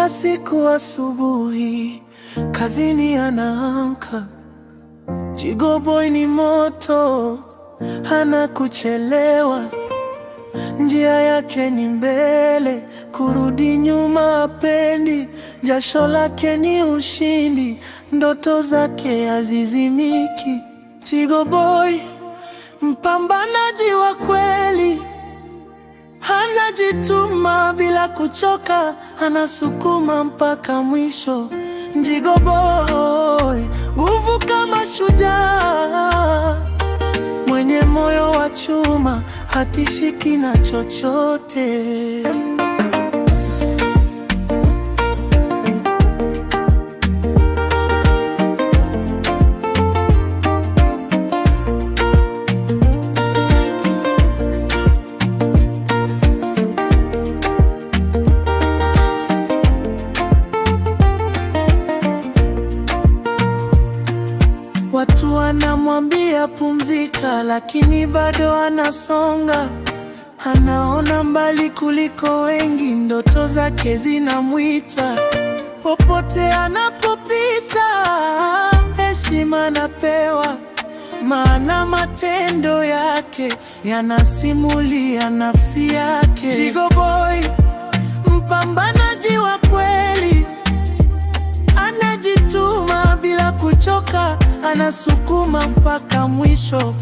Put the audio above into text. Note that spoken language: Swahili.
Kila siku asubuhi kazini anaamka, Jigo Boy ni moto, hana kuchelewa. Njia yake ni mbele, kurudi nyuma hapendi. Jasho lake ni ushindi, ndoto zake hazizimiki. Jigo Boy, mpambanaji wa kweli, anajituma bila kuchoka, anasukuma mpaka mwisho. Jigo Boy, nguvu kama shujaa, mwenye moyo wa chuma, hatishiki na chochote. Watu wanamwambia pumzika, lakini bado anasonga. Anaona mbali kuliko wengi, ndoto zake zinamwita. Popote anapopita, heshima anapewa, maana matendo yake yanasimulia nafsi yake. Jigo Boy, mpambanaji wa kweli, anajituma bila kuchoka, anasukuma mpaka mwisho.